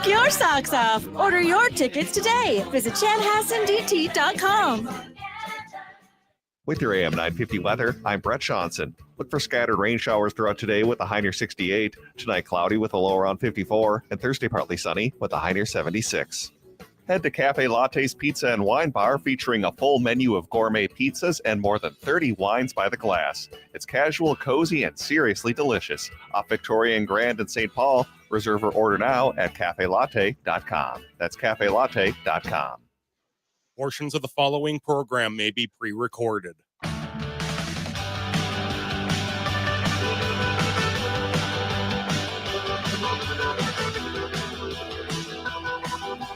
Knock your socks off. Order your tickets today. Visit chanhassendt.com. With your AM 950 weather, I'm Brett Johnson. Look for scattered rain showers throughout today with a high near 68. Tonight, cloudy with a low around 54. And Thursday, partly sunny with a high near 76. Head to Cafe Latte's Pizza and Wine Bar, featuring a full menu of gourmet pizzas and more than 30 wines by the glass. It's casual, cozy, and seriously delicious. Off Victoria and Grand in St. Paul. Reserve or order now at cafelatte.com. That's cafelatte.com. Portions of the following program may be pre-recorded.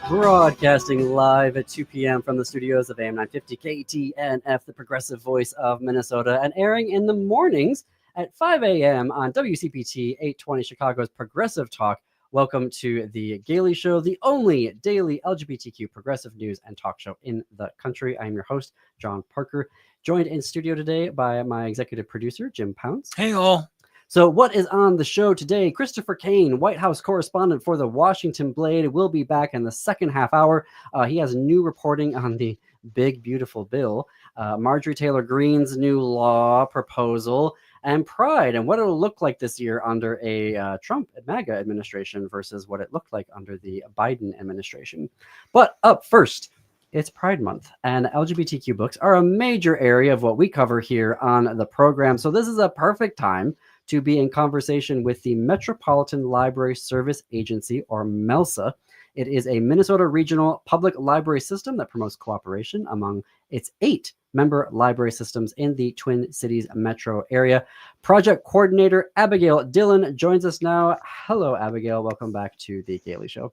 Broadcasting live at 2 p.m. from the studios of AM 950 KTNF, the progressive voice of Minnesota, and airing in the mornings at 5 a.m. on WCPT 820 Chicago's Progressive Talk. Welcome to the Gaily Show, the only daily LGBTQ progressive news and talk show in the country. I am your host, John Parker, joined in studio today by my executive producer, Jim Pounce. Hey, all. So what is on the show today? Christopher Kane, White House correspondent for the Washington Blade, will be back in the second half hour. He has new reporting on the big, beautiful bill, Marjorie Taylor Greene's new law proposal, and Pride, and what it'll look like this year under a Trump MAGA administration versus what it looked like under the Biden administration. But up first, it's Pride Month, and LGBTQ books are a major area of what we cover here on the program. So this is a perfect time to be in conversation with the Metropolitan Library Service Agency, or MELSA. It is a Minnesota regional public library system that promotes cooperation among its 8 member library systems in the Twin Cities metro area. Project coordinator Abigail Dillon joins us now. Hello, Abigail. Welcome back to the Gaily Show.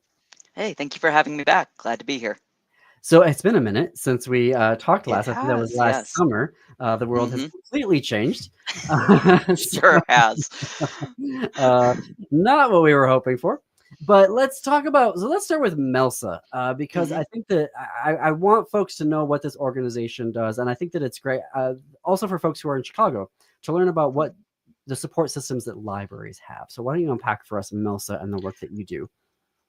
Hey, thank you for having me back. Glad to be here. So it's been a minute since we talked last. I think that was last yes. summer. The world has completely changed. Sure has. Not what we were hoping for. But let's talk about, so let's start with MELSA, because I think that I want folks to know what this organization does. And I think that it's great also for folks who are in Chicago to learn about what the support systems that libraries have. So why don't you unpack for us MELSA and the work that you do?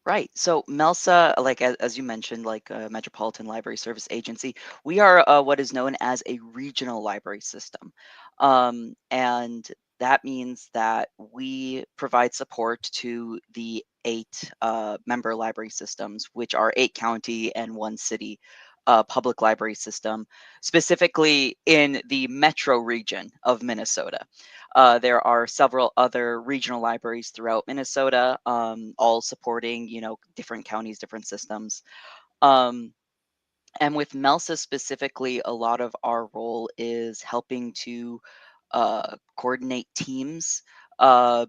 Right. So MELSA, like as you mentioned, like Metropolitan Library Service Agency, we are what is known as a regional library system. And that means that we provide support to the 8 member library systems, which are 8 county and 1 city public library system, specifically in the metro region of Minnesota. There are several other regional libraries throughout Minnesota, all supporting, different counties, different systems. And with MELSA specifically, a lot of our role is helping to coordinate teams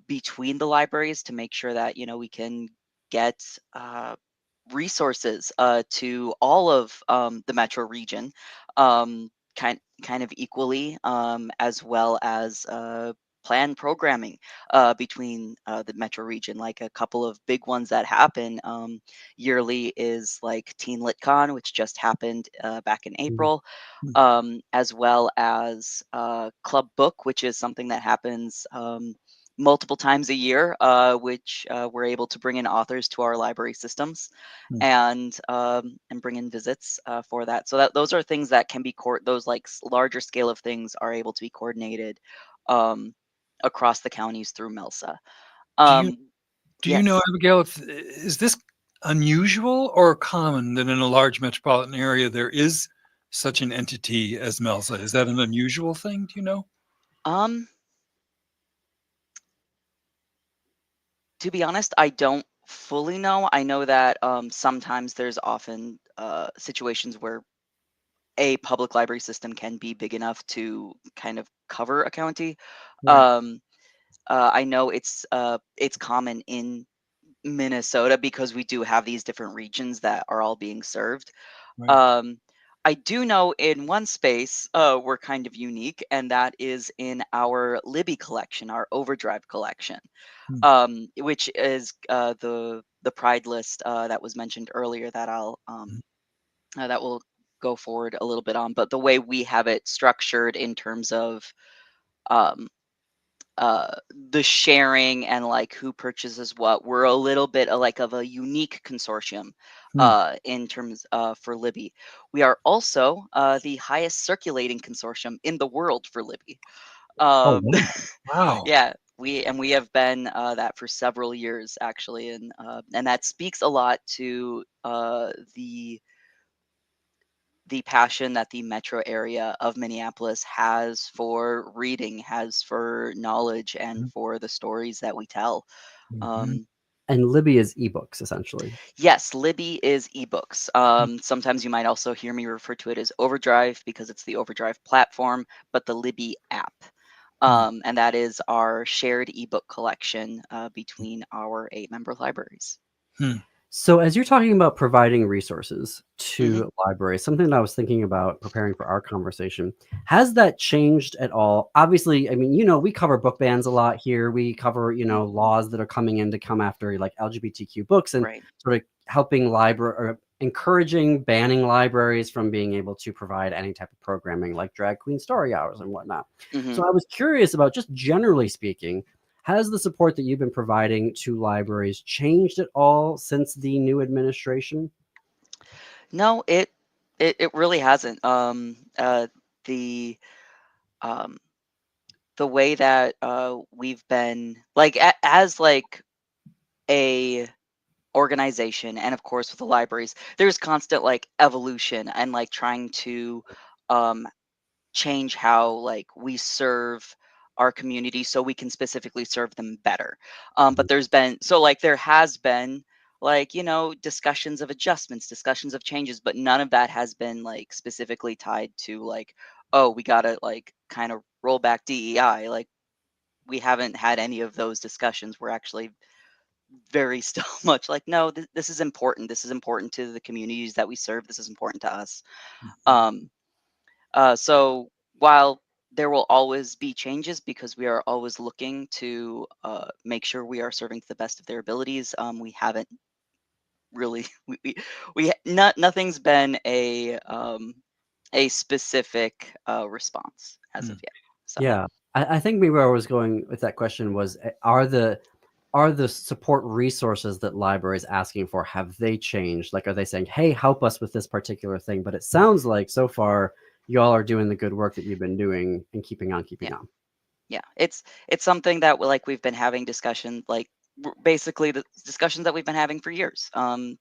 between the libraries to make sure that, we can get resources to all of the metro region, kind of equally, as well as plan programming between the metro region. Like a couple of big ones that happen yearly is like Teen LitCon, which just happened back in April, as well as Club Book, which is something that happens multiple times a year, which we're able to bring in authors to our library systems and bring in visits for that. So those are things that can be those like larger scale of things are able to be coordinated across the counties through MELSA. Do you know, Abigail, is this unusual or common that in a large metropolitan area there is such an entity as MELSA? Is that an unusual thing? Do you know? To be honest, I don't fully know. I know that sometimes there's often situations where a public library system can be big enough to kind of cover a county. Right. I know it's common in Minnesota because we do have these different regions that are all being served. Right. I do know in one space we're kind of unique, and that is in our Libby collection, our Overdrive collection, which is the Pride list that was mentioned earlier that I'll that will go forward a little bit on. But the way we have it structured in terms of the sharing and like who purchases what. We're a little bit of a unique consortium in terms for Libby. We are also the highest circulating consortium in the world for Libby. Oh, Um, wow. Wow. yeah, we have been that for several years actually, and that speaks a lot to the passion that the metro area of Minneapolis has for reading, has for knowledge, and for the stories that we tell. Um, And Libby is ebooks, essentially. yes, Libby is ebooks. Sometimes you might also hear me refer to it as Overdrive because it's the Overdrive platform, but the Libby app. And that is our shared ebook collection between our 8-member libraries. So, as you're talking about providing resources Mhm. to libraries, something that I was thinking about preparing for our conversation, has that changed at all? Obviously, I mean, we cover book bans a lot here. We cover, laws that are coming in to come after like LGBTQ books and Right. sort of helping or encouraging banning libraries from being able to provide any type of programming like drag queen story hours and whatnot. Mhm. So, I was curious about, just generally speaking, has the support that you've been providing to libraries changed at all since the new administration? No, it really hasn't. The um, the way that we've been like as like a organization, and of course with the libraries, there's constant like evolution and like trying to um, change how like we serve our community so we can specifically serve them better. But there has been like discussions of adjustments, discussions of changes, but none of that has been like specifically tied to like, oh, we gotta like kind of roll back DEI. Like we haven't had any of those discussions. We're actually very still much like, no, this is important. This is important to the communities that we serve. This is important to us. Um, so while there will always be changes because we are always looking to make sure we are serving to the best of their abilities, we haven't really nothing's been a specific response as of yet. So Yeah, I think maybe where I was going with that question was, are the support resources that libraries asking for, have they changed? Like, are they saying, hey, help us with this particular thing? But it sounds like so far y'all are doing the good work that you've been doing and keeping on keeping yeah. on. Yeah, it's something that we've been having discussion like basically the discussions that we've been having for years,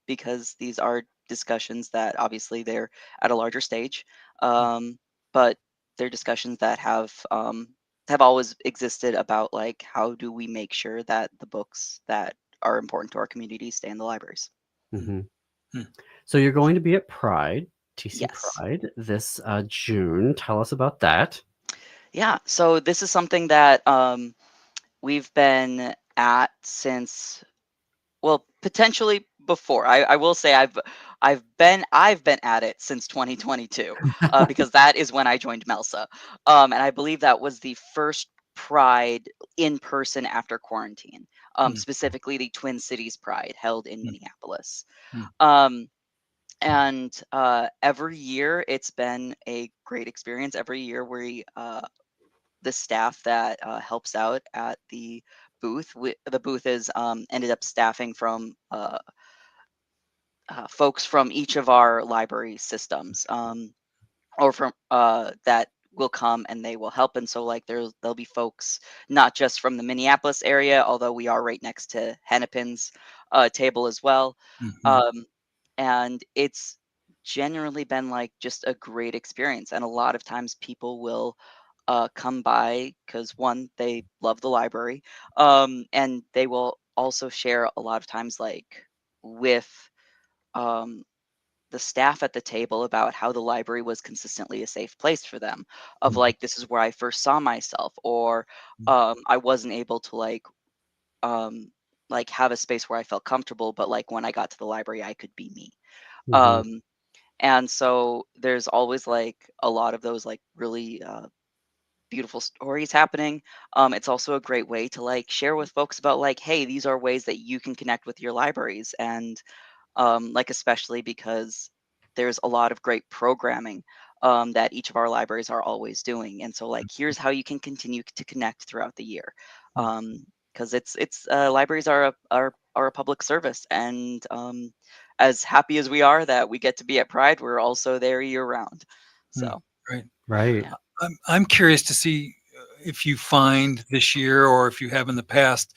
because these are discussions that obviously they're at a larger stage, but they're discussions that have always existed about like how do we make sure that the books that are important to our community stay in the libraries. Hmm. Hmm. So you're going to be at Pride, TC Yes. Pride, this June. Tell us about that. Yeah, so this is something that we've been at since, well, potentially before. I will say I've been at it since 2022, because that is when I joined MELSA, and I believe that was the first Pride in person after quarantine, specifically the Twin Cities Pride held in Minneapolis. Um, and every year it's been a great experience. Every year the staff that helps out at the booth. The booth is ended up staffing from folks from each of our library systems, or from that will come and they will help. And so like there'll be folks not just from the Minneapolis area, although we are right next to Hennepin's table as well. Um, and it's generally been like just a great experience. And a lot of times people will come by because one, they love the library, and they will also share a lot of times like with um, the staff at the table about how the library was consistently a safe place for them, of like this is where I first saw myself, or I wasn't able to um have a space where I felt comfortable, but like when I got to the library I could be me. Hmm. um and so there's always like a lot of those like really beautiful stories happening. It's also a great way to like share with folks about like, hey, these are ways that you can connect with your libraries, and like especially because there's a lot of great programming that each of our libraries are always doing. And so like, here's how you can continue to connect throughout the year. Because libraries are a public service, and as happy as we are that we get to be at Pride, we're also there year round. So Right. yeah. I'm curious to see if you find this year, or if you have in the past,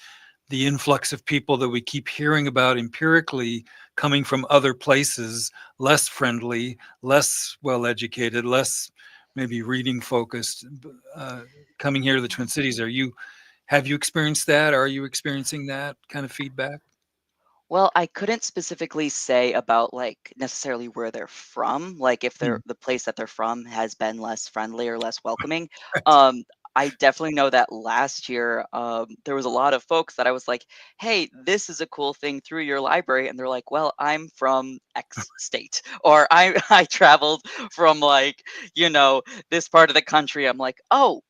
the influx of people that we keep hearing about empirically coming from other places, less friendly, less well-educated, less maybe reading focused, coming here to the Twin Cities. Have you experienced that? Are you experiencing that kind of feedback? Well, I couldn't specifically say about like necessarily where they're from, like if Hmm. the place that they're from has been less friendly or less welcoming. Right. I definitely know that last year there was a lot of folks that I was like, "Hey, this is a cool thing through your library," and they're like, "Well, I'm from X state," or "I I traveled from like this part of the country." I'm like, "Oh,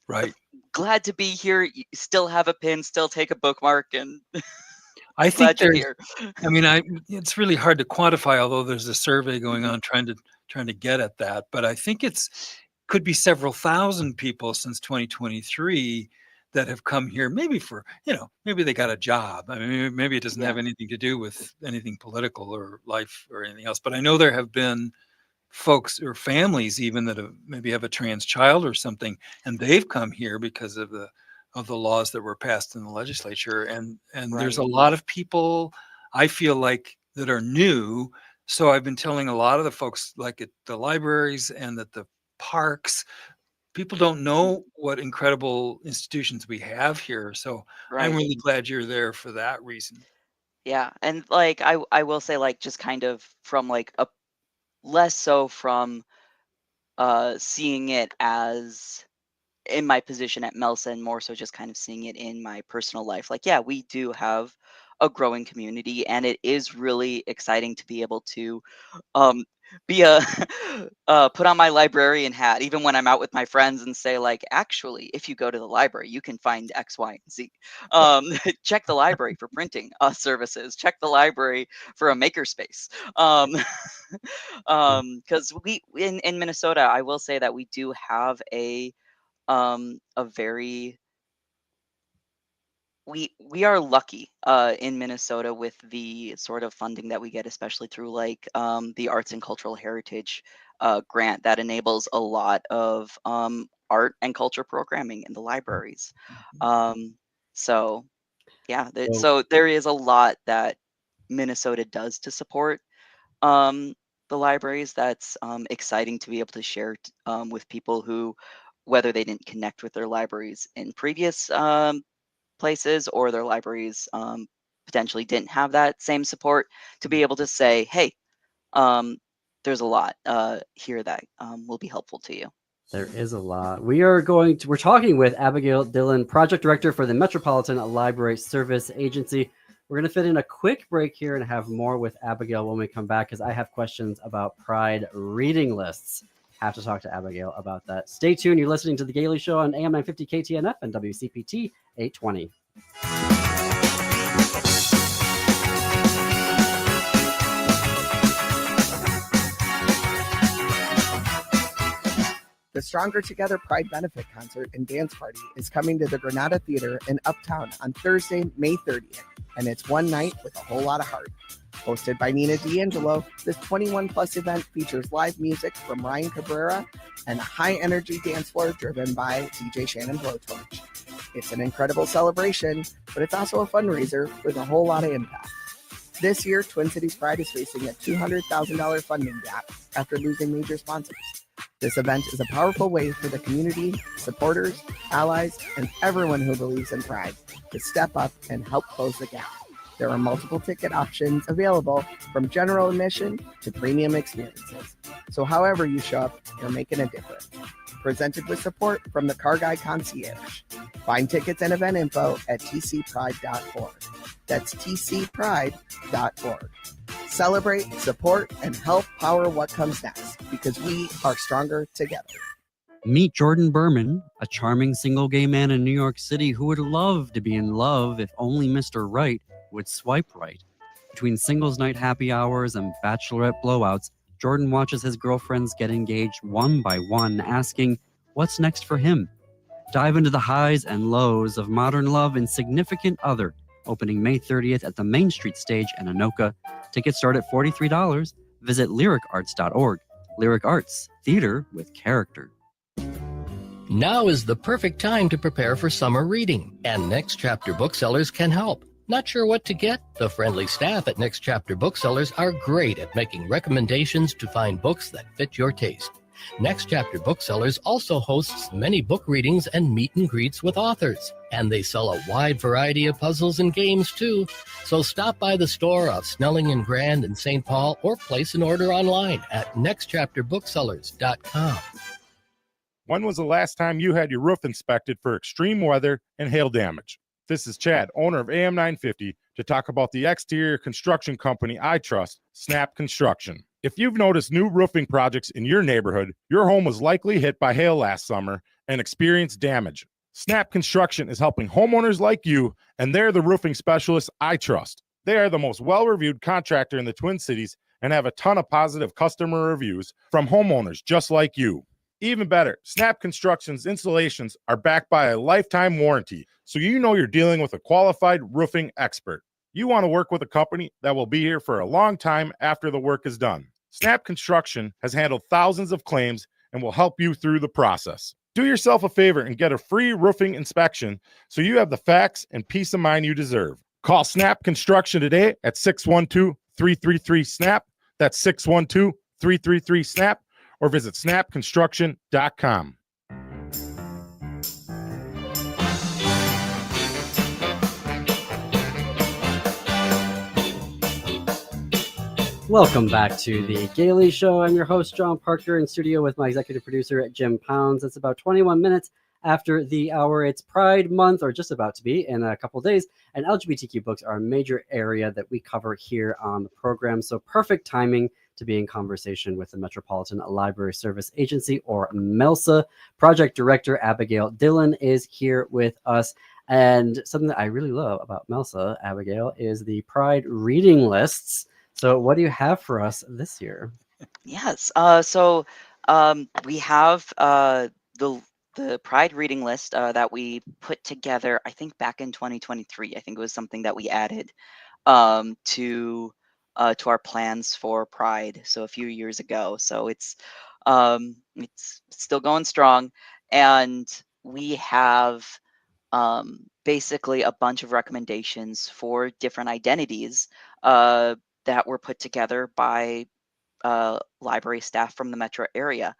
Right. glad to be here. You still have a pin, still take a bookmark, and I think glad you're here." I mean, it's really hard to quantify, although there's a survey going on trying to get at that. But I think could be several thousand people since 2023 that have come here, maybe for, maybe they got a job. I mean, maybe it doesn't have Yeah. anything to do with anything political or life or anything else. But I know there have been folks or families even that maybe have a trans child or something, and they've come here because of the laws that were passed in the legislature. And there's a Right. lot of people, I feel like, that are new. So I've been telling a lot of the folks, like at the libraries and at the parks, people don't know what incredible institutions we have here. So I'm Right. really glad you're there for that reason. Yeah. And like I will say like just kind of from like a less so from seeing it as in my position at MELSA, and more so just kind of seeing it in my personal life. Like, yeah, we do have a growing community, and it is really exciting to be able to um, be a put on my librarian hat even when I'm out with my friends and say like, actually, if you go to the library, you can find X, Y, and Z. Check the library for printing services. Check the library for a makerspace. Because we in Minnesota, I will say that we do have a very we are lucky in Minnesota with the sort of funding that we get, especially through like the Arts and Cultural Heritage grant that enables a lot of art and culture programming in the libraries. So yeah, So so there is a lot that Minnesota does to support um, the libraries. That's exciting to be able to share with people who, whether they didn't connect with their libraries in previous places, or their libraries potentially didn't have that same support, to be able to say, hey, there's a lot here that will be helpful to you. there is a lot. We're talking with Abigail Dillon, project director for the Metropolitan Library Service Agency. We're going to fit in a quick break here and have more with Abigail when we come back, because I have questions about Pride reading lists. Have to talk to Abigail about that. Stay tuned. You're listening to The Gaily Show on AM 950 KTNF and WCPT 820. The Stronger Together Pride Benefit Concert and Dance Party is coming to the Granada Theater in Uptown on Thursday, May 30th, and it's one night with a whole lot of heart. Hosted by Nina D'Angelo, this 21-plus event features live music from Ryan Cabrera and a high-energy dance floor driven by DJ Shannon Blowtorch. It's an incredible celebration, but it's also a fundraiser with a whole lot of impact. This year, Twin Cities Pride is facing a $200,000 funding gap after losing major sponsors. This event is a powerful way for the community, supporters, allies, and everyone who believes in Pride to step up and help close the gap. There are multiple ticket options available, from general admission to premium experiences. So however you show up, you're making a difference. Presented with support from the Car Guy Concierge. Find tickets and event info at tcpride.org. That's tcpride.org. Celebrate, support, and help power what comes next, because we are stronger together. Meet Jordan Berman, a charming single gay man in New York City who would love to be in love if only Mr. Right would swipe right. Between singles night happy hours and bachelorette blowouts, Jordan watches his girlfriends get engaged one by one, asking, what's next for him? Dive into the highs and lows of modern love and Significant Other, opening May 30th at the Main Street stage in Anoka. Tickets start at $43. Visit lyricarts.org. Lyric Arts, theater with character. Now is the perfect time to prepare for summer reading, and Next Chapter Booksellers can help. Not sure what to get? The friendly staff at Next Chapter Booksellers are great at making recommendations to find books that fit your taste. Next Chapter Booksellers also hosts many book readings and meet and greets with authors. And they sell a wide variety of puzzles and games, too. So stop by the store off Snelling and Grand in St. Paul or place an order online at nextchapterbooksellers.com. When was the last time you had your roof inspected for extreme weather and hail damage? This is Chad, owner of AM 950, to talk about the exterior construction company I trust, Snap Construction. If you've noticed new roofing projects in your neighborhood, your home was likely hit by hail last summer and experienced damage. Snap Construction is helping homeowners like you, and they're the roofing specialists I trust. They are the most well-reviewed contractor in the Twin Cities and have a ton of positive customer reviews from homeowners just like you. Even better, Snap Construction's installations are backed by a lifetime warranty, so you know you're dealing with a qualified roofing expert. You want to work with a company that will be here for a long time after the work is done. Snap Construction has handled thousands of claims and will help you through the process. Do yourself a favor and get a free roofing inspection so you have the facts and peace of mind you deserve. Call Snap Construction today at 612-333-SNAP. That's 612-333-SNAP. Or visit snapconstruction.com. Welcome back to the Gaily Show. I'm your host, John Parker, in studio with my executive producer, Jim Pounds. It's about 21 minutes after the hour. It's Pride Month, or just about to be, in a couple days, and LGBTQ books are a major area that we cover here on the program, so perfect timing to be in conversation with the Metropolitan Library Service Agency, or MELSA. Project Director Abigail Dillon is here with us. And something that I really love about MELSA, Abigail, is the Pride reading lists. So what do you have for us this year? Yes. So we have the Pride reading list that we put together, I think back in 2023. I think it was something that we added to our plans for Pride, so a few years ago. So it's still going strong, and we have basically a bunch of recommendations for different identities that were put together by library staff from the metro area.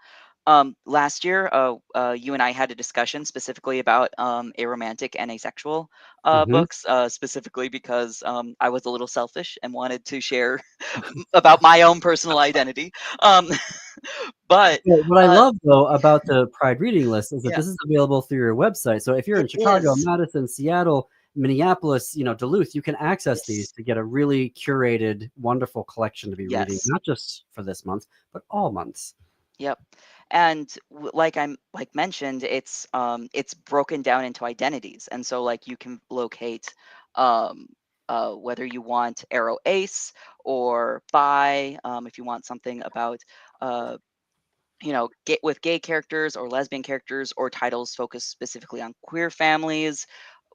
Last year, you and I had a discussion specifically about aromantic and asexual books, specifically because I was a little selfish and wanted to share about my own personal identity. But what I love, though, about the Pride reading list is that Yeah. this is available through your website. So if you're in It Chicago, is. Madison, Seattle, Minneapolis, Duluth, you can access these Yes. to get a really curated, wonderful collection to be reading, Yes. not just for this month, but all months. Yep. And like mentioned, it's broken down into identities, and so like you can locate whether you want aro ace or bi, if you want something about with gay characters or lesbian characters, or titles focused specifically on queer families.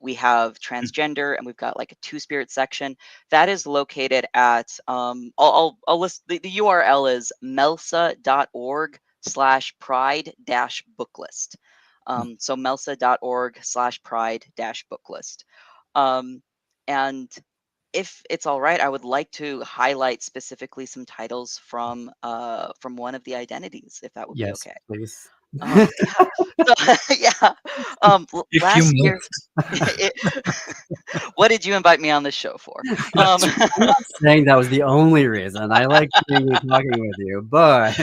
We have transgender, and we've got like a two-spirit section that is located at I'll list the URL is melsa.org/pride-booklist. So melsa.org/pride-booklist. And if it's all right, I would like to highlight specifically some titles from one of the identities, if that would be Yes, okay. please. Yeah. So, yeah. If you Last year, must. what did you invite me on this show for? I'm not saying that was the only reason. I like seeing you talking with you, but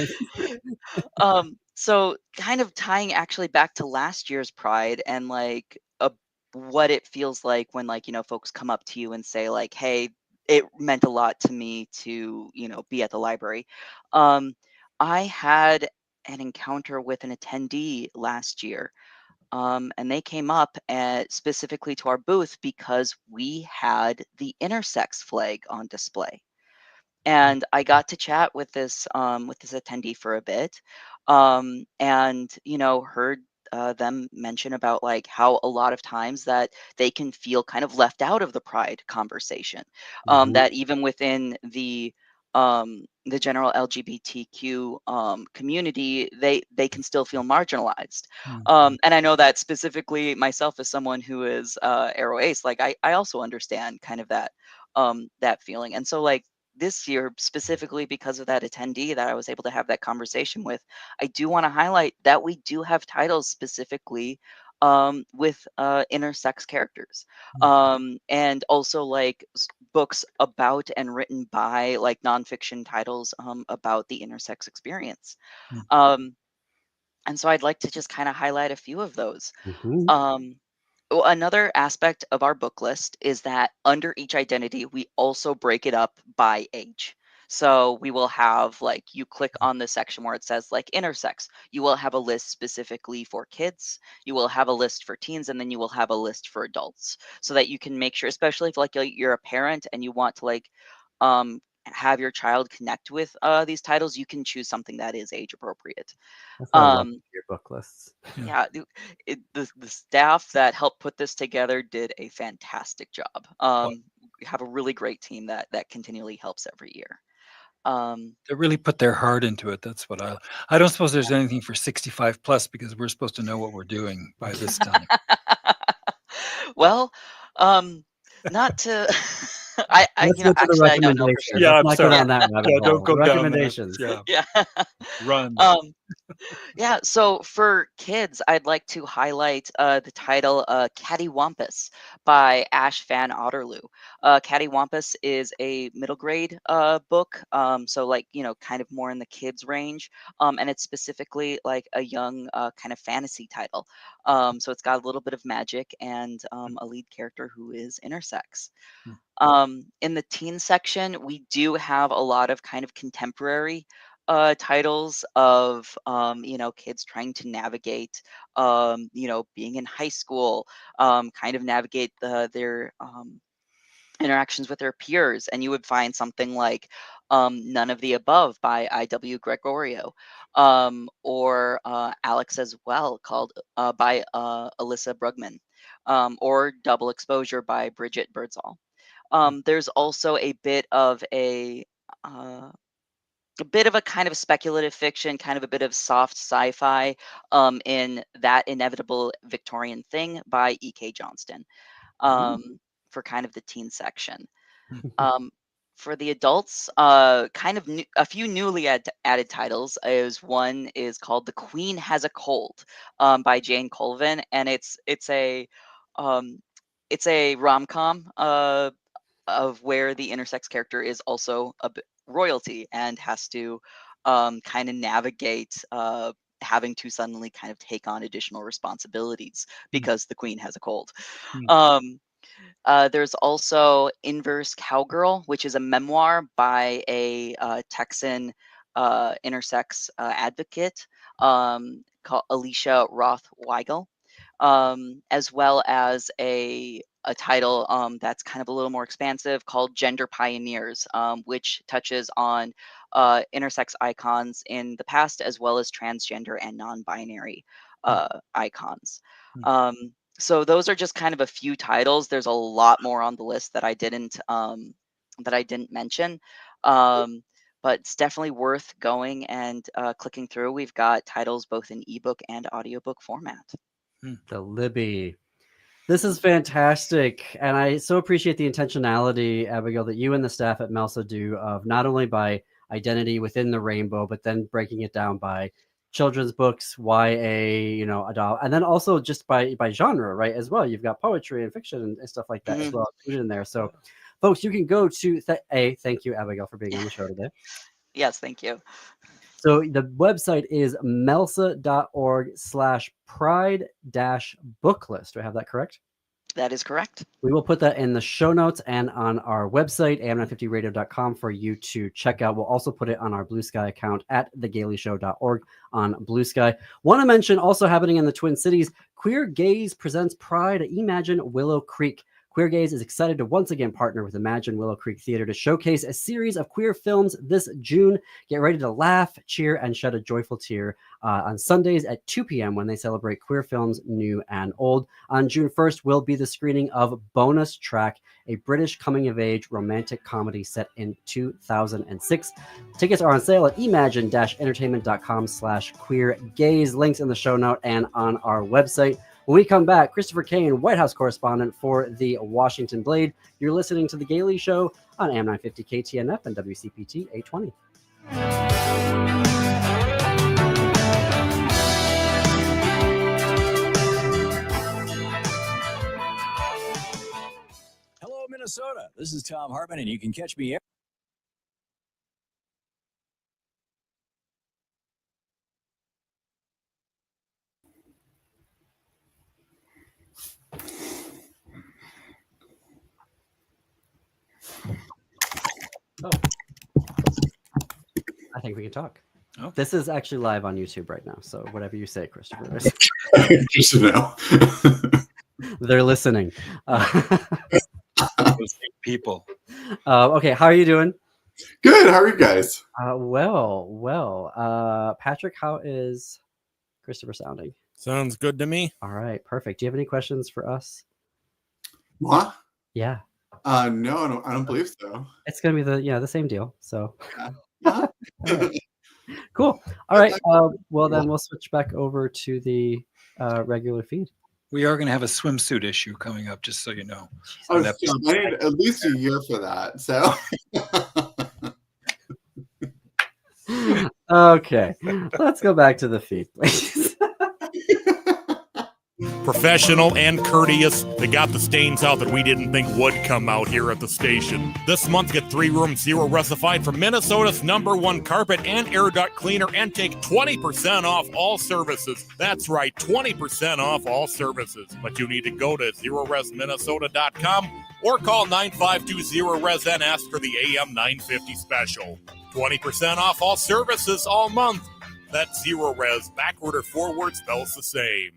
So kind of tying actually back to last year's Pride, and like what it feels like when folks come up to you and say like, hey, it meant a lot to me to be at the library. I had an encounter with an attendee last year, and they came up specifically to our booth because we had the intersex flag on display. And I got to chat with this attendee for a bit, and heard them mention about like how a lot of times that they can feel kind of left out of the pride conversation, Mhm. that even within the general LGBTQ community, they can still feel marginalized. And I know that specifically myself as someone who is Aero Ace, like I also understand kind of that feeling. And so like this year, specifically because of that attendee that I was able to have that conversation with, I do want to highlight that we do have titles specifically with intersex characters, and also like books about and written by like nonfiction titles about the intersex experience. Mm. And so I'd like to just kind of highlight a few of those. Mhm. Um, Another aspect of our book list is that under each identity, we also break it up by age. So we will have like you click on the section where it says like intersex. You will have a list specifically for kids. You will have a list for teens, and then you will have a list for adults, so that you can make sure, especially if like you're a parent and you want to like have your child connect with these titles, you can choose something that is age appropriate. That's what I love Um, your book lists. yeah, the staff that helped put this together did a fantastic job. We have a really great team that continually helps every year. They really put their heart into it. That's what I don't suppose there's anything for 65 plus, because we're supposed to know what we're doing by this time. Well, not to Let's go to the actually I don't know for recommendations. sure. Yeah, Let's I'm not go sorry. down that rabbit Yeah, don't hole. go down there. Recommendations. Yeah, Yeah. run. Um, Yeah, so for kids, I'd like to highlight the title Cattywampus by Ash Van Otterloo. Cattywampus is a middle grade book, so like, kind of more in the kids range, and it's specifically like a young kind of fantasy title. So it's got a little bit of magic and a lead character who is intersex. Hmm. In the teen section, we do have a lot of kind of contemporary titles of kids trying to navigate being in high school, kind of navigate their interactions with their peers, and you would find something like None of the Above by I.W. Gregorio, or Alex as well, called by Alyssa Brugman, or Double Exposure by Bridget Birdsall. There's also uh, a bit of a kind of speculative fiction, kind of a bit of soft sci-fi, in That Inevitable Victorian Thing by E.K. Johnston, for kind of the teen section. Um, for the adults, kind of a few newly added titles. One is called "The Queen Has a Cold" by Jane Colvin, and um, it's a rom-com of where the intersex character is also royalty and has to kind of navigate having to suddenly kind of take on additional responsibilities because the queen has a cold. Hmm. There's also Inverse Cowgirl, which is a memoir by a Texan intersex advocate, called Alicia Roth Weigel, as well as a title that's kind of a little more expansive called Gender Pioneers, which touches on intersex icons in the past, as well as transgender and non-binary icons. Hmm. So those are just kind of a few titles. There's a lot more on the list that I didn't mention. But it's definitely worth going and clicking through. We've got titles both in ebook and audiobook format. The Libby. This is fantastic. And I so appreciate the intentionality, Abigail, that you and the staff at MELSA do, of not only by identity within the rainbow, but then breaking it down by children's books, YA, adult, and then also just by genre, right? As well. You've got poetry and fiction and stuff like that as well included in there. So folks, you can go to thank you, Abigail, for being on the show today. Yes, thank you. So the website is melsa.org/pride-booklist. Do I have that correct? That is correct. We will put that in the show notes and on our website, am950radio.com, for you to check out. We'll also put it on our Blue Sky account at thegaileyshow.org on Blue Sky. Want to mention, also happening in the Twin Cities, Queer Gaze presents Pride at Imagine Willow Creek. Queer Gaze is excited to once again partner with Imagine Willow Creek Theater to showcase a series of queer films this June. Get ready to laugh, cheer, and shed a joyful tear on Sundays at 2 p.m. when they celebrate queer films, new and old. On June 1st will be the screening of Bonus Track, a British coming-of-age romantic comedy set in 2006. Tickets are on sale at imagine-entertainment.com/queergaze. Links in the show note and on our website. When we come back, Christopher Kane, White House correspondent for the Washington Blade. You're listening to The Gaily Show on AM 950 KTNF and WCPT 820. Hello, Minnesota. This is Tom Hartman, and you can catch me Oh. I think we can talk. Oh. This is actually live on YouTube right now, so whatever you say, Christopher. Just to know. They're listening. Those people. Okay, how are you doing? Good. How are you guys? Well. Patrick, how is Christopher sounding? Sounds good to me. All right, perfect. Do you have any questions for us? What? Yeah. No, I don't believe so. It's gonna be the same deal. So Yeah. all right. Cool. All right. Well, then we'll switch back over to the regular feed. We are going to have a swimsuit issue coming up, just so you know. Oh, I need at least a year for that. So. Okay, let's go back to the feed, please. Professional and courteous, they got the stains out that we didn't think would come out here at the station. This month, get 3-room Zero Resified from Minnesota's #1 carpet and air duct cleaner and take 20% off all services. That's right, 20% off all services. But you need to go to ZeroResMinnesota.com or call 9520-RES and ask for the AM 950 special. 20% off all services all month. That's Zero Res. Backward or forward spells the same.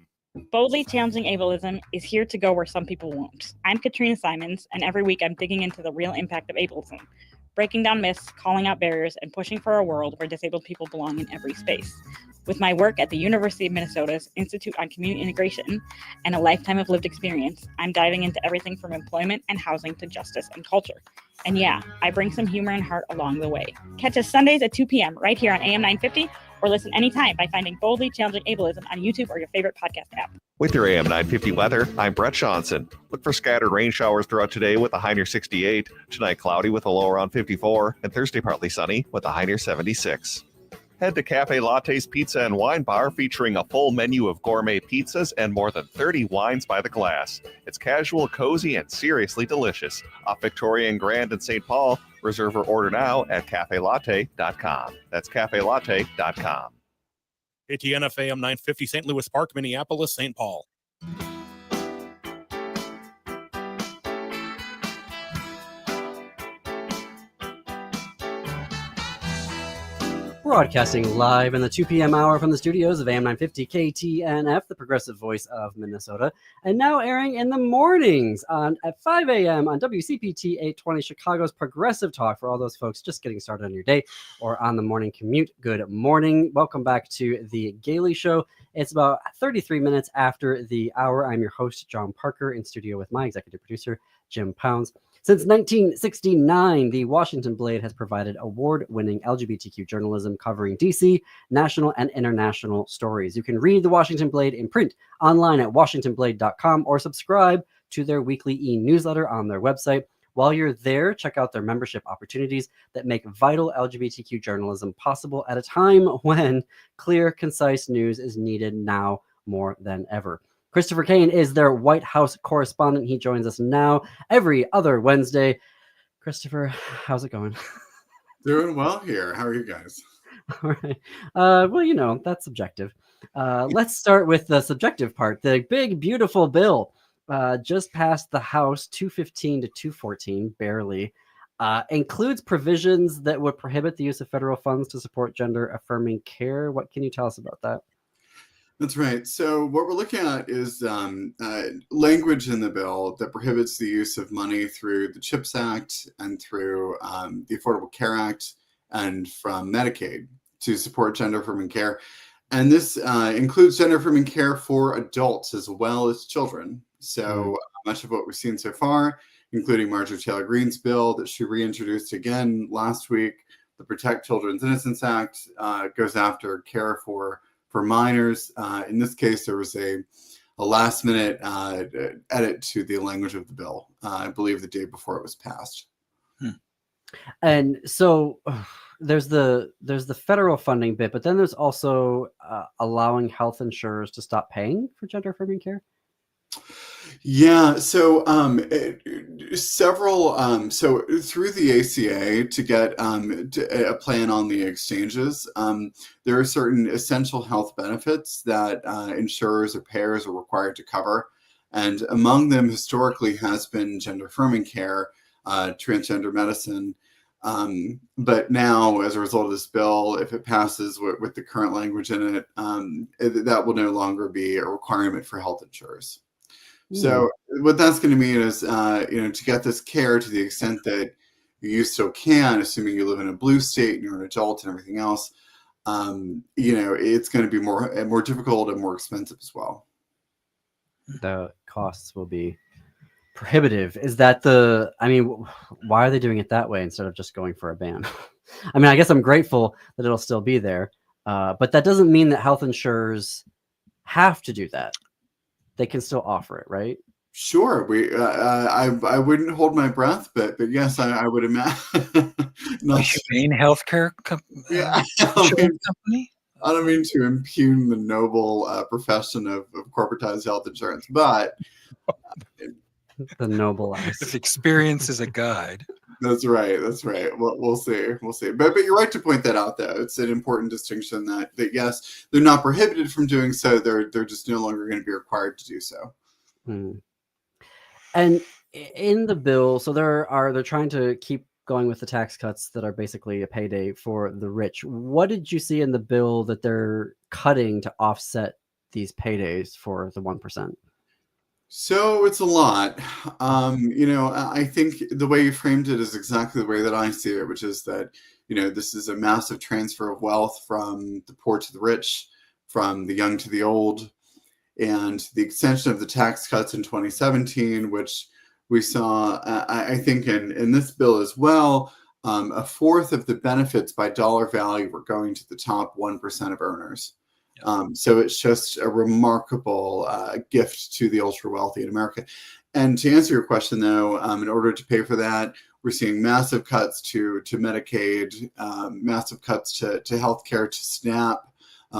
Boldly challenging ableism is here to go where some people won't. I'm Katrina Simons, and every week I'm digging into the real impact of ableism, breaking down myths, calling out barriers, and pushing for a world where disabled people belong in every space. With my work at the University of Minnesota's Institute on Community Integration and a lifetime of lived experience, I'm diving into everything from employment and housing to justice and culture. And yeah, I bring some humor and heart along the way. Catch us Sundays at 2 p.m. right here on AM 950, or listen anytime by finding Boldly Challenging Ableism on YouTube or your favorite podcast app. With your AM 950 weather, I'm Brett Johnson. Look for scattered rain showers throughout today with a high near 68. Tonight, cloudy with a low around 54. And Thursday, partly sunny with a high near 76. Head to Cafe Latte's Pizza and Wine Bar, featuring a full menu of gourmet pizzas and more than 30 wines by the glass. It's casual, cozy, and seriously delicious. Off Victoria and Grand in St. Paul. Reserve or order now at cafelatte.com. That's cafelatte.com. ATNF AM 950, St. Louis Park, Minneapolis, St. Paul. Broadcasting live in the 2 p.m. hour from the studios of AM 950 KTNF, the progressive voice of Minnesota, and now airing in the mornings at 5 a.m. on WCPT 820, Chicago's progressive talk for all those folks just getting started on your day or on the morning commute. Good morning. Welcome back to the Gaily Show. It's about 33 minutes after the hour. I'm your host, John Parker, in studio with my executive producer, Jim Pounds. Since 1969, the Washington Blade has provided award-winning LGBTQ journalism covering DC, national, and international stories. You can read the Washington Blade in print online at washingtonblade.com or subscribe to their weekly e-newsletter on their website. While you're there, check out their membership opportunities that make vital LGBTQ journalism possible at a time when clear, concise news is needed now more than ever. Christopher Kane is their White House correspondent. He joins us now every other Wednesday. Christopher, how's it going? Doing well here. How are you guys? All right. Well, that's subjective. Let's start with the subjective part. The big, beautiful bill just passed the House 215 to 214, barely. Includes provisions that would prohibit the use of federal funds to support gender-affirming care. What can you tell us about that? That's right. So what we're looking at is language in the bill that prohibits the use of money through the CHIPS Act and through the Affordable Care Act and from Medicaid to support gender-affirming care. And this includes gender-affirming care for adults as well as children. So much of what we've seen so far, including Marjorie Taylor Greene's bill that she reintroduced again last week, the Protect Children's Innocence Act, goes after care for minors. In this case, there was a last-minute edit to the language of the bill, I believe the day before it was passed. And so there's the federal funding bit, but then there's also allowing health insurers to stop paying for gender-affirming care. Yeah, so several, so through the ACA to get a plan on the exchanges, there are certain essential health benefits that insurers or payers are required to cover. And among them historically has been gender-affirming care, transgender medicine. But now, as a result of this bill, if it passes with the current language in it, that will no longer be a requirement for health insurers. So what that's going to mean is, to get this care to the extent that you still can, assuming you live in a blue state and you're an adult and everything else, it's going to be more difficult and more expensive as well. The costs will be prohibitive. Is that why are they doing it that way instead of just going for a ban? I mean, I guess I'm grateful that it'll still be there, but that doesn't mean that health insurers have to do that. They can still offer it, right? Sure. I wouldn't hold my breath, but yes, I would imagine. Humane healthcare company. I don't mean to impugn the noble profession of corporatized health insurance, but the noble eyes. If experience is a guide. That's right. We'll see. But you're right to point that out, though. It's an important distinction that yes, they're not prohibited from doing so. They're just no longer going to be required to do so. And in the bill, so they're trying to keep going with the tax cuts that are basically a payday for the rich. What did you see in the bill that they're cutting to offset these paydays for the 1%? So it's a lot. I think the way you framed it is exactly the way that I see it, which is that, this is a massive transfer of wealth from the poor to the rich, from the young to the old, and the extension of the tax cuts in 2017, which we saw, I think in this bill as well, a fourth of the benefits by dollar value were going to the top 1% of earners. So it's just a remarkable gift to the ultra wealthy in America. And to answer your question, though, in order to pay for that, we're seeing massive cuts to Medicaid, massive cuts to healthcare, to SNAP,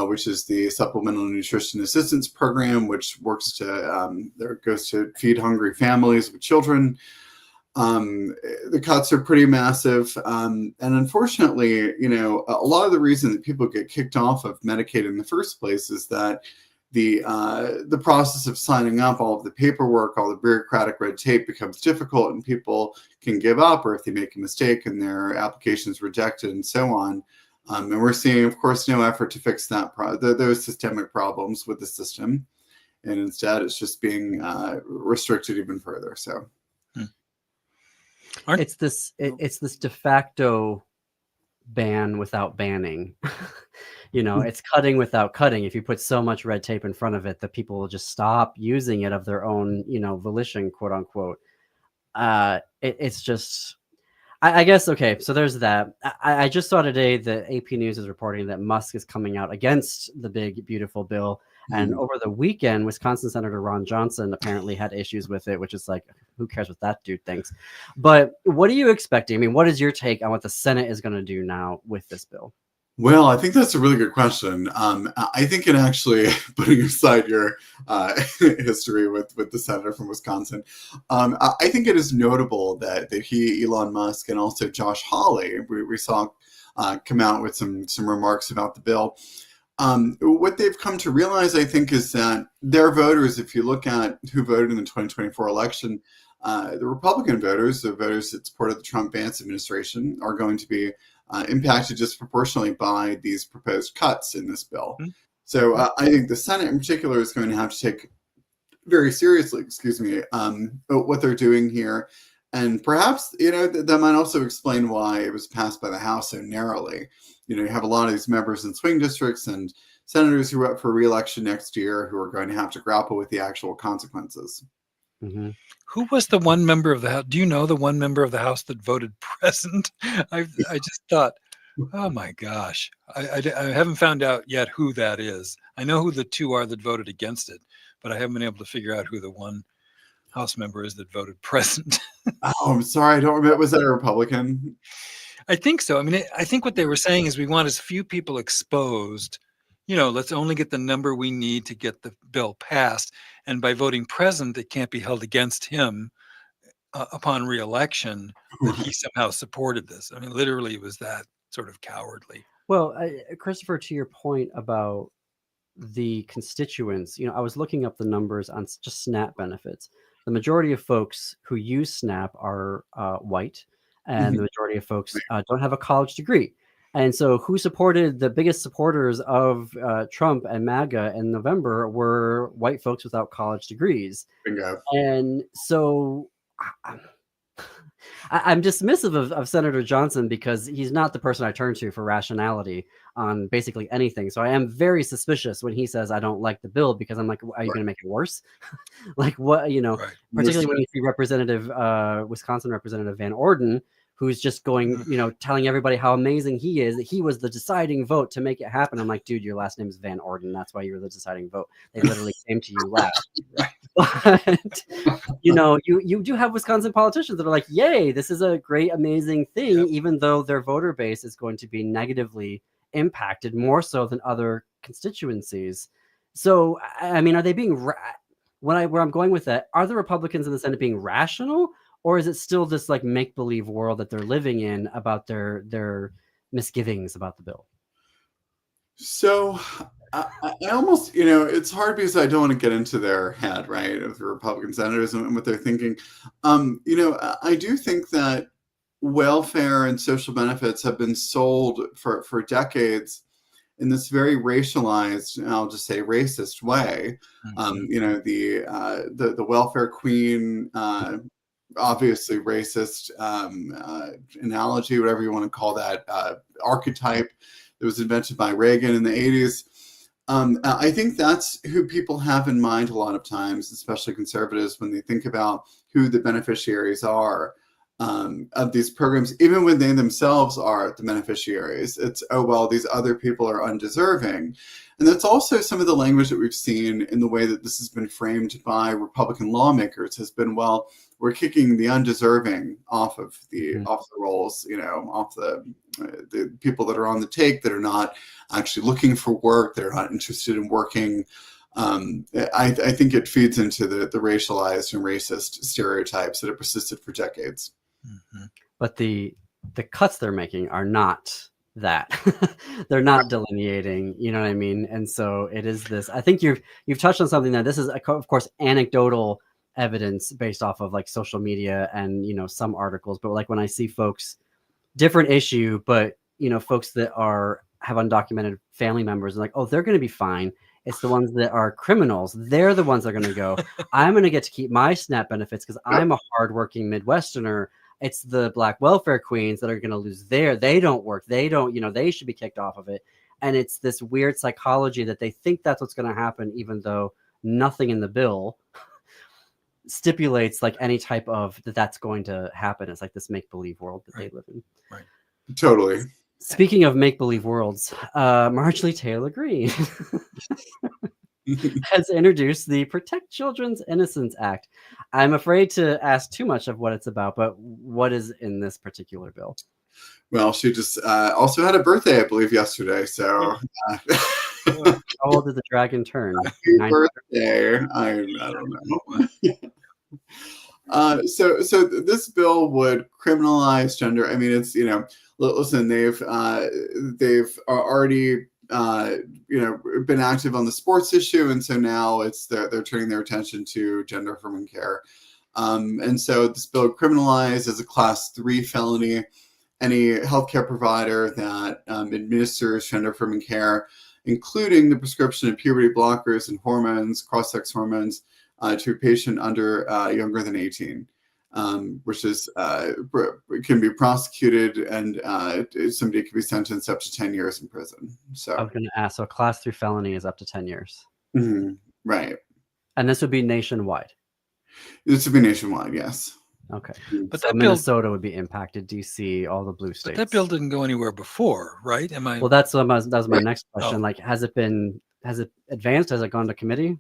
which is the Supplemental Nutrition Assistance Program, which goes to feed hungry families with children. The cuts are pretty massive. And unfortunately, a lot of the reason that people get kicked off of Medicaid in the first place is that the process of signing up, all of the paperwork, all the bureaucratic red tape becomes difficult, and people can give up, or if they make a mistake and their application is rejected and so on. And we're seeing, of course, no effort to fix those systemic problems with the system. And instead, it's just being restricted even further. So. It's this de facto ban without banning. It's cutting without cutting. If you put so much red tape in front of it, that people will just stop using it of their own, volition, quote unquote. It's just, I guess, okay, so there's that. I just saw today that AP News is reporting that Musk is coming out against the big, beautiful bill. And over the weekend, Wisconsin Senator Ron Johnson apparently had issues with it, which is like, who cares what that dude thinks? But what are you expecting? I mean, what is your take on what the Senate is going to do now with this bill? Well, I think that's a really good question. I think it actually, putting aside your history with the senator from Wisconsin, I think it is notable that he, Elon Musk, and also Josh Hawley, we saw come out with some remarks about the bill. What they've come to realize, I think, is that their voters, if you look at who voted in the 2024 election, the Republican voters, the voters that supported the Trump-Vance administration, are going to be impacted disproportionately by these proposed cuts in this bill. So I think the Senate in particular is going to have to take very seriously, what they're doing here. And perhaps, that might also explain why it was passed by the House so narrowly. You have a lot of these members in swing districts and senators who are up for re-election next year who are going to have to grapple with the actual consequences. Mm-hmm. Who was the one member of the House? Do you know the one member of the House that voted present? I just thought, oh my gosh, I haven't found out yet who that is. I know who the two are that voted against it, but I haven't been able to figure out who the one House member is that voted present. Oh, I'm sorry, I don't remember. Was that a Republican? I think so. I mean, I think what they were saying is we want as few people exposed. Let's only get the number we need to get the bill passed. And by voting present, it can't be held against him upon re-election that he somehow supported this. I mean, literally, it was that sort of cowardly. Well, Christopher, to your point about the constituents, I was looking up the numbers on just SNAP benefits. The majority of folks who use SNAP are white, and the majority of folks don't have a college degree. And so who supported the biggest supporters of Trump and MAGA in November were white folks without college degrees. Bingo. And so I'm dismissive of Senator Johnson because he's not the person I turn to for rationality on basically anything. So I am very suspicious when he says, I don't like the bill, because I'm like, are you going to make it worse? Like what, particularly when you see Wisconsin Representative Van Orden, who's just going, telling everybody how amazing he is. He was the deciding vote to make it happen. I'm like, dude, your last name is Van Orden. That's why you were the deciding vote. They literally came to you last. But, you do have Wisconsin politicians that are like, yay, this is a great, amazing thing, even though their voter base is going to be negatively impacted more so than other constituencies. So, I mean, are they being, where I'm going with that, are the Republicans in the Senate being rational? Or is it still this like make-believe world that they're living in about their misgivings about the bill? So I almost, it's hard because I don't want to get into their head, right, of the Republican senators and what they're thinking. I do think that welfare and social benefits have been sold for decades in this very racialized, and I'll just say racist way. The welfare queen, obviously racist analogy, whatever you want to call that, archetype that was invented by Reagan in the 80s. I think that's who people have in mind a lot of times, especially conservatives, when they think about who the beneficiaries are of these programs, even when they themselves are the beneficiaries. It's, oh, well, these other people are undeserving. And that's also some of the language that we've seen in the way that this has been framed by Republican lawmakers has been, well, we're kicking the undeserving off of the rolls, off the people that are on the take, that are not actually looking for work, that are not interested in working. I think it feeds into the racialized and racist stereotypes that have persisted for decades. Mm-hmm. But the cuts they're making are not that. They're not delineating, you know what I mean? And so it is this, I think you've touched on something that this is, of course, anecdotal evidence based off of like social media and, some articles, but like when I see folks, different issue, but, folks that have undocumented family members, like, oh, they're going to be fine. It's the ones that are criminals. They're the ones that are going to go, I'm going to get to keep my SNAP benefits because I'm a hardworking Midwesterner. It's the Black welfare queens that are going to lose they don't work. They don't, they should be kicked off of it. And it's this weird psychology that they think that's what's going to happen, even though nothing in the bill stipulates like any type of that's going to happen. It's like this make-believe world that they live in. Right. Totally. Speaking of make-believe worlds, Marjorie Taylor Greene has introduced the Protect Children's Innocence Act. I'm afraid to ask too much of what it's about, but what is in this particular bill? Well, she just also had a birthday, I believe, yesterday. So, how old did the dragon turn? Happy birthday! I don't know. So this bill would criminalize gender. I mean, it's listen, they've already been active on the sports issue, and so now they're turning their attention to gender affirming care. And so this bill would criminalize as a Class 3 felony any healthcare provider that administers gender affirming care including the prescription of puberty blockers and hormones, cross-sex hormones, to a patient younger than 18. Which is can be prosecuted, and somebody can be sentenced up to 10 years in prison. So I was going to ask. So, class 3 felony is up to 10 years, right? And this would be nationwide. This would be nationwide, yes. Okay, But so that Minnesota would be impacted. DC, all the blue states. But that bill didn't go anywhere before, right? Am I? Well, that was my next question. Like, has it advanced? Has it gone to committee?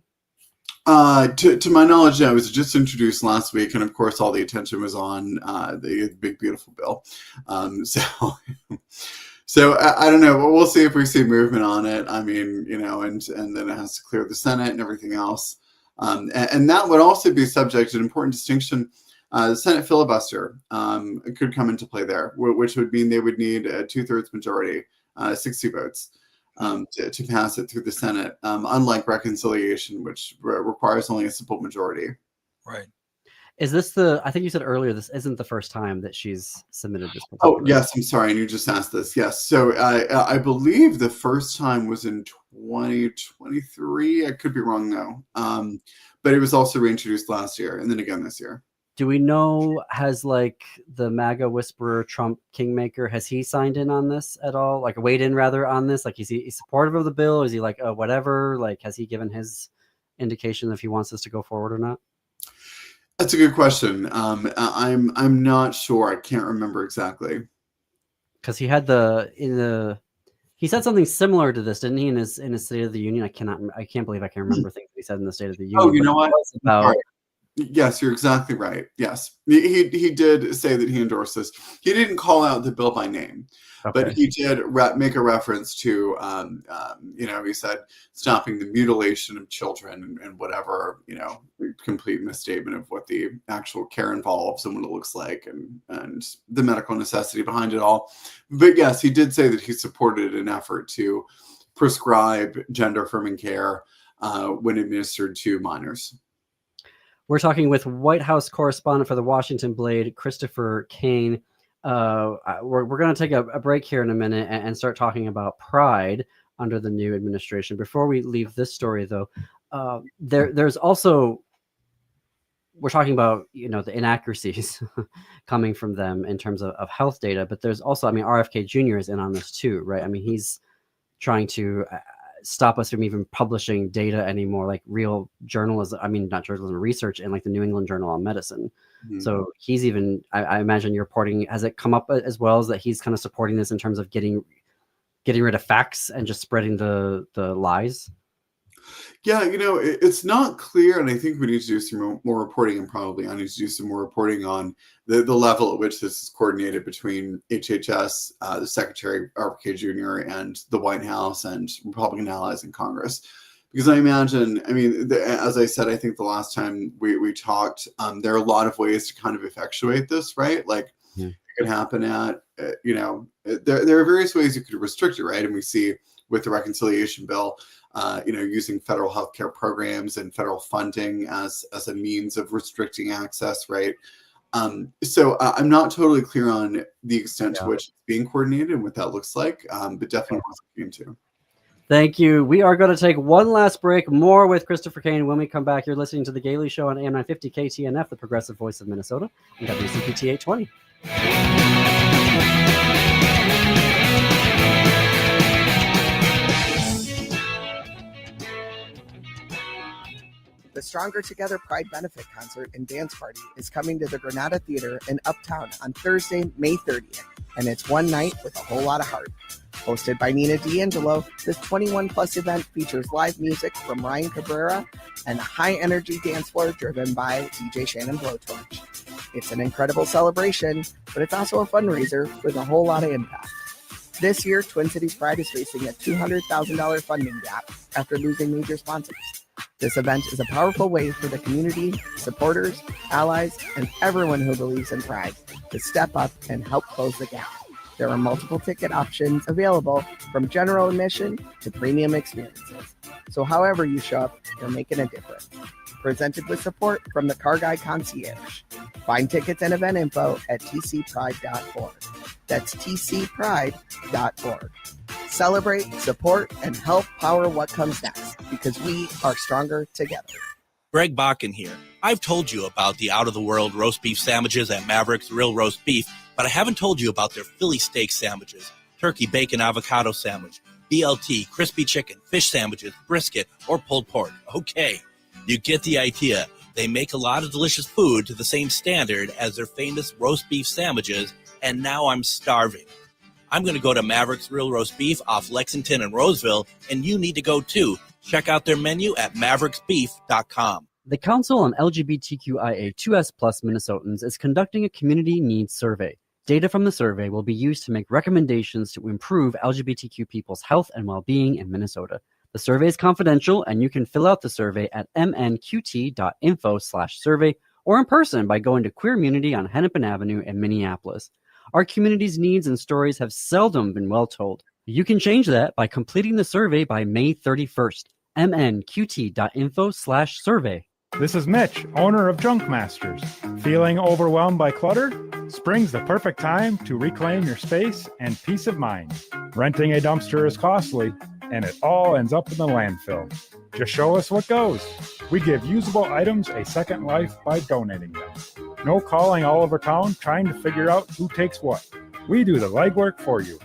To my knowledge, it was just introduced last week, and of course, all the attention was on the big, beautiful bill. So I don't know. We'll see if we see movement on it. I mean, and then it has to clear the Senate and everything else. And that would also be subject to an important distinction. The Senate filibuster could come into play there, which would mean they would need a 2/3 majority, 60 votes. To pass it through the Senate, unlike reconciliation, which requires only a simple majority. Right. Is this I think you said earlier, this isn't the first time that she's submitted this proposal. Oh, yes. I'm sorry. And you just asked this. Yes. So I believe the first time was in 2023. I could be wrong, though. But it was also reintroduced last year and then again this year. Do we know, has like the MAGA whisperer, Trump kingmaker, has he signed in on this at all? Like weighed in rather on this? Like, is he supportive of the bill? Is he like, whatever? Like, has he given his indication if he wants this to go forward or not? That's a good question. I'm not sure. I can't remember exactly. Because he had he said something similar to this, didn't he? In his State of the Union, I can't believe I can remember things he said in the State of the Union. Oh, you know what? About Yes, you're exactly right. Yes, he did say that he endorsed this. He didn't call out the bill by name, but he did make a reference to, he said stopping the mutilation of children and whatever, complete misstatement of what the actual care involves and what it looks like and the medical necessity behind it all. But yes, he did say that he supported an effort to prescribe gender-affirming care when administered to minors. We're talking with White House correspondent for the Washington Blade, Christopher Kane. We're going to take a break here in a minute and start talking about Pride under the new administration. Before we leave this story, though, there's also, we're talking about, the inaccuracies coming from them in terms of health data, but there's also, RFK Jr. is in on this too, right? He's trying to stop us from even publishing data anymore, like real journalism. Not journalism, research in like the New England Journal of Medicine. Mm-hmm. So he's even, I imagine your reporting, has it come up as well as that he's kind of supporting this in terms of getting rid of facts and just spreading the lies? Yeah, it's not clear, and I think we need to do some more reporting, and probably I need to do some more reporting on the level at which this is coordinated between HHS, the Secretary RFK Jr., and the White House and Republican allies in Congress. Because I imagine, as I said, I think the last time we talked, there are a lot of ways to kind of effectuate this, right? Like it could happen at, there are various ways you could restrict it, right? And we see with the reconciliation bill, using federal healthcare programs and federal funding as a means of restricting access, right? So I'm not totally clear on the extent to which it's being coordinated and what that looks like, but definitely worth looking into. Thank you. We are going to take one last break. More with Christopher Kane when we come back. You're listening to The Gaily Show on AM 950 KTNF, the progressive voice of Minnesota, and WCPT 820. The Stronger Together Pride Benefit Concert and Dance Party is coming to the Granada Theater in Uptown on Thursday, May 30th, and it's one night with a whole lot of heart. Hosted by Nina D'Angelo, this 21-plus event features live music from Ryan Cabrera and a high-energy dance floor driven by DJ Shannon Blowtorch. It's an incredible celebration, but it's also a fundraiser with a whole lot of impact. This year, Twin Cities Pride is facing a $200,000 funding gap after losing major sponsors. This event is a powerful way for the community, supporters, allies, and everyone who believes in Pride to step up and help close the gap. There are multiple ticket options available from general admission to premium experiences. So however you show up, you're making a difference. Presented with support from the Car Guy Concierge. Find tickets and event info at tcpride.org. That's tcpride.org. celebrate, support, and help power what comes next, because we are stronger together. Greg Bakken here. I've told you about the out-of-the-world roast beef sandwiches at Maverick's Real Roast Beef, but I haven't told you about their Philly steak sandwiches, turkey bacon avocado sandwich, BLT, crispy chicken, fish sandwiches, brisket, or pulled pork. Okay, you get the idea. They make a lot of delicious food to the same standard as their famous roast beef sandwiches, and now I'm starving. I'm going to go to Maverick's Real Roast Beef off Lexington and Roseville, and you need to go too. Check out their menu at mavericksbeef.com. The Council on LGBTQIA2S+ Minnesotans is conducting a community needs survey. Data from the survey will be used to make recommendations to improve LGBTQ people's health and well-being in Minnesota. The survey is confidential, and you can fill out the survey at mnqt.info/survey or in person by going to Queermunity on Hennepin Avenue in Minneapolis. Our community's needs and stories have seldom been well told. You can change that by completing the survey by May 31st. mnqt.info/survey. This is Mitch, owner of Junk Masters. Feeling overwhelmed by clutter? Spring's the perfect time to reclaim your space and peace of mind. Renting a dumpster is costly, and it all ends up in the landfill. Just show us what goes. We give usable items a second life by donating them. No calling all over town trying to figure out who takes what. We do the legwork for you.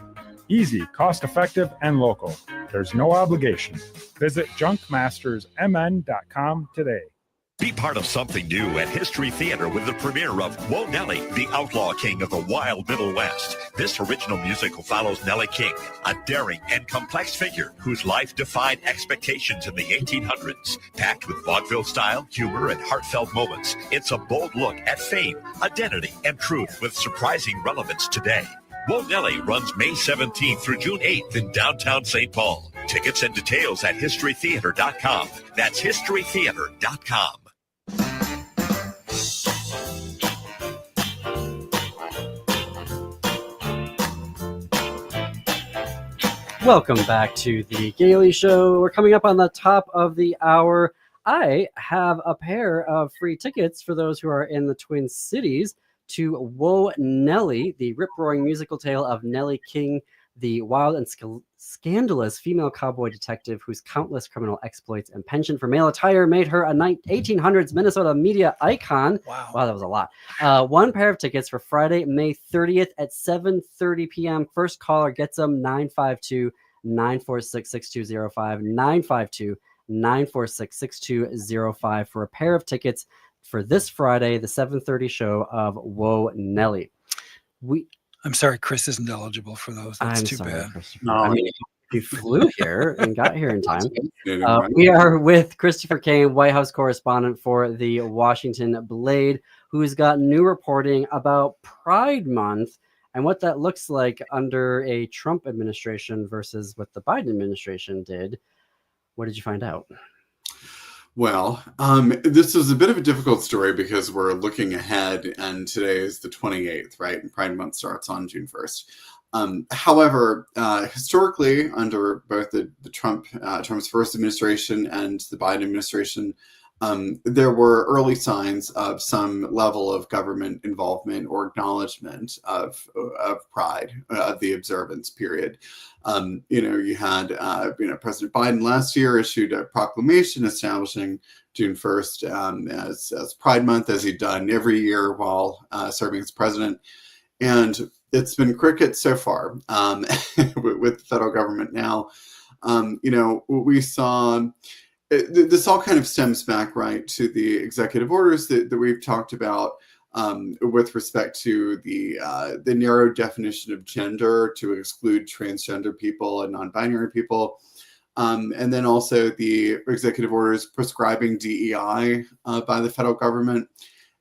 Easy, cost-effective, and local. There's no obligation. Visit junkmastersmn.com today. Be part of something new at History Theater with the premiere of Whoa Nellie, the Outlaw King of the Wild Middle West. This original musical follows Nellie King, a daring and complex figure whose life defied expectations in the 1800s. Packed with vaudeville style, humor, and heartfelt moments, it's a bold look at fame, identity, and truth with surprising relevance today. Whoa Nellie runs May 17th through June 8th in downtown St. Paul. Tickets and details at historytheater.com. That's historytheater.com. Welcome back to the Gaily Show. We're coming up on the top of the hour. I have a pair of free tickets for those who are in the Twin Cities to Whoa Nellie, the rip-roaring musical tale of Nellie King, the wild and scandalous female cowboy detective whose countless criminal exploits and penchant for male attire made her a 1800s Minnesota media icon. Wow, that was a lot. One pair of tickets for Friday, May 30th at 7:30 p.m. First caller gets them 952-946-6205, 952-946-6205 for a pair of tickets for this Friday, the 7:30 show of Whoa Nellie. I'm sorry, Chris isn't eligible for those. That's too bad. No, I mean, you flew here and got here in time. We are with Christopher Kane, White House correspondent for the Washington Blade, who's got new reporting about Pride Month and what that looks like under a Trump administration versus what the Biden administration did. What did you find out? Well, this is a bit of a difficult story because we're looking ahead, and today is the 28th, right? And Pride Month starts on June 1st. However, historically, under both the Trump's first administration and the Biden administration, there were early signs of some level of government involvement or acknowledgement of Pride, of the observance period. You had President Biden last year issued a proclamation establishing June 1st as Pride Month, as he'd done every year while serving as president. And it's been cricket so far with the federal government now. We saw this all kind of stems back, right, to the executive orders that we've talked about with respect to the narrow definition of gender to exclude transgender people and non-binary people. And then also the executive orders prescribing DEI by the federal government.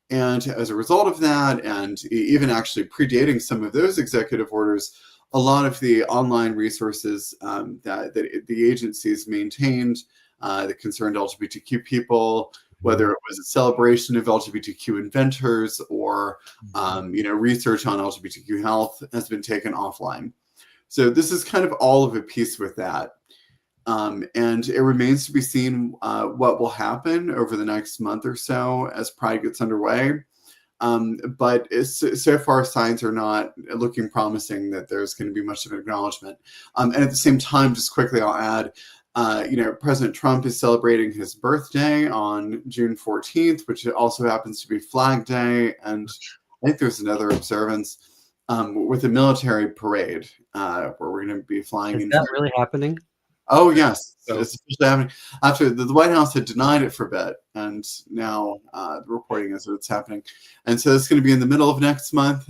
And as a result of that, and even actually predating some of those executive orders, a lot of the online resources that the agencies maintained that concerned LGBTQ people, whether it was a celebration of LGBTQ inventors or research on LGBTQ health, has been taken offline. So this is kind of all of a piece with that. And it remains to be seen what will happen over the next month or so as Pride gets underway. But so far, signs are not looking promising that there's going to be much of an acknowledgement. And at the same time, just quickly, I'll add, President Trump is celebrating his birthday on June 14th, which also happens to be Flag Day. And I think there's another observance with a military parade where we're going to be flying. Is that really happening? Oh, yes. So it's happening after the White House had denied it for a bit. And now the reporting is that it's happening. And so it's going to be in the middle of next month.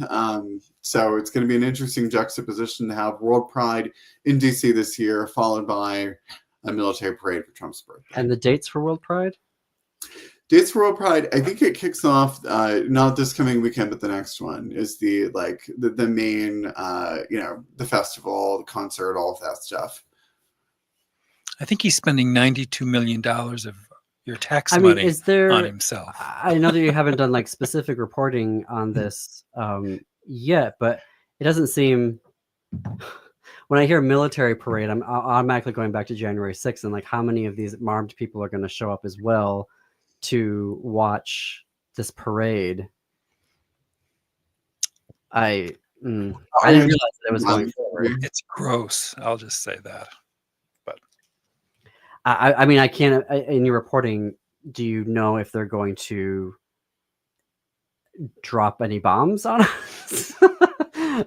So it's going to be an interesting juxtaposition to have World Pride in D.C. this year, followed by a military parade for Trump's birthday. And the dates for World Pride? Dates for World Pride, I think it kicks off not this coming weekend, but the next one is the main, the festival, the concert, all of that stuff. I think he's spending $92 million of your tax money on himself. I know that you haven't done like specific reporting on this yet, but it doesn't seem. When I hear military parade, I'm automatically going back to January 6th and like how many of these armed people are going to show up as well to watch this parade. I didn't realize that it was going forward. It's gross. I'll just say that. I mean, I can't. In your reporting, do you know if they're going to drop any bombs on us?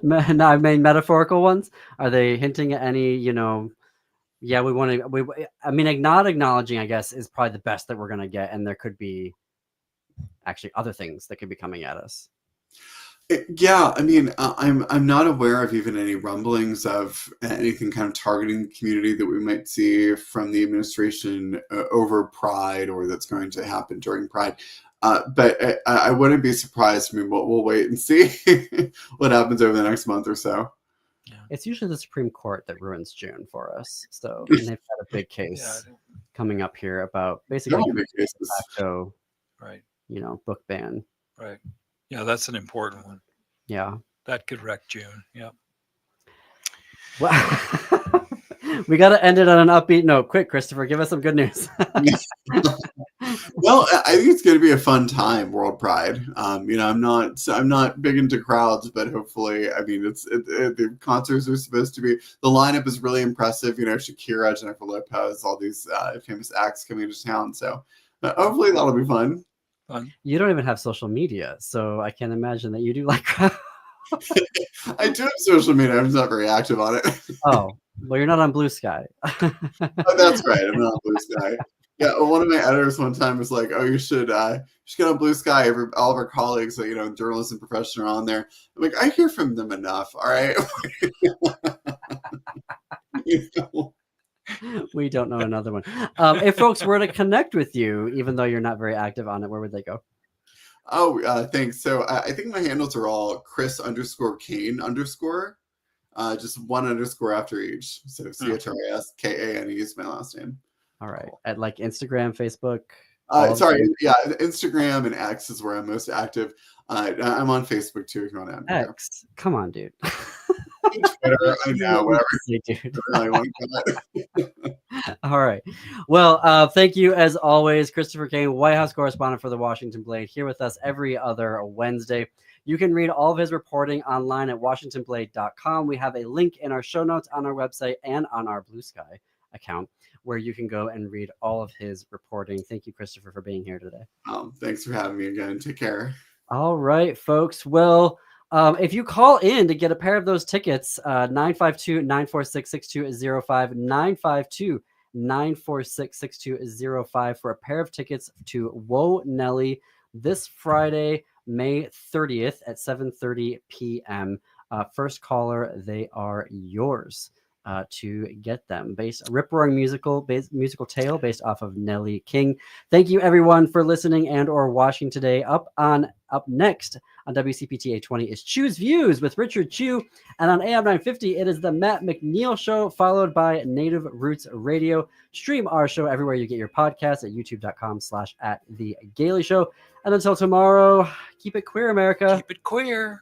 No, I mean metaphorical ones. Are they hinting at any? Yeah, we want to. I mean, not acknowledging, I guess, is probably the best that we're going to get, and there could be actually other things that could be coming at us. Yeah, I mean, I'm not aware of even any rumblings of anything kind of targeting the community that we might see from the administration over Pride or that's going to happen during Pride. But I wouldn't be surprised. I mean, we'll wait and see what happens over the next month or so. Yeah. It's usually the Supreme Court that ruins June for us. So and they've got a big case coming up here about basically de facto, right? Book ban. Right. Yeah, that's an important one. Yeah. That could wreck June. Yep. Well, we got to end it on an upbeat note. Quick, Christopher, give us some good news. Well, I think it's going to be a fun time, World Pride. I'm not big into crowds, but hopefully, I mean, the concerts are supposed to be. The lineup is really impressive. Shakira, Jennifer Lopez, all these famous acts coming to town. So hopefully that'll be fun. You don't even have social media, so I can't imagine that you do like crowds. I do have social media. I'm just not very active on it. Oh, well, you're not on Blue Sky. Oh, that's right. I'm not on Blue Sky. Yeah, well, one of my editors one time was like, "Oh, you should get on Blue Sky. All of our colleagues, journalists and professionals are on there." I'm like, I hear from them enough. All right. We don't know another one. If folks were to connect with you, even though you're not very active on it, where would they go? Oh, thanks. So I think my handles are all Chris_Kane_, just one underscore after each. So CHRISKANE is my last name. All right. At like Instagram, Facebook? Instagram and X is where I'm most active. I'm on Facebook too if you want to add me X. Come on, dude. Twitter, I know, whatever. All right. Well, thank you as always, Christopher Kane, White House correspondent for the Washington Blade, here with us every other Wednesday. You can read all of his reporting online at WashingtonBlade.com. We have a link in our show notes on our website and on our Blue Sky account where you can go and read all of his reporting. Thank you, Christopher, for being here today. Thanks for having me again. Take care. All right, folks. Well, if you call in to get a pair of those tickets, 952-946-6205, 952-946-6205 for a pair of tickets to Whoa Nelly this Friday, May 30th at 7:30 p.m. First caller, they are yours to get them. Rip-roaring musical tale based off of Nelly King. Thank you everyone for listening and or watching today. Up next on WCPT 820 is Choose Views with Richard Chu, and on AM 950 it is the Matt McNeil Show, followed by Native Roots Radio. Stream our show everywhere you get your podcasts at youtube.com/@The Gaily Show. And until tomorrow, keep it queer, America. Keep it queer.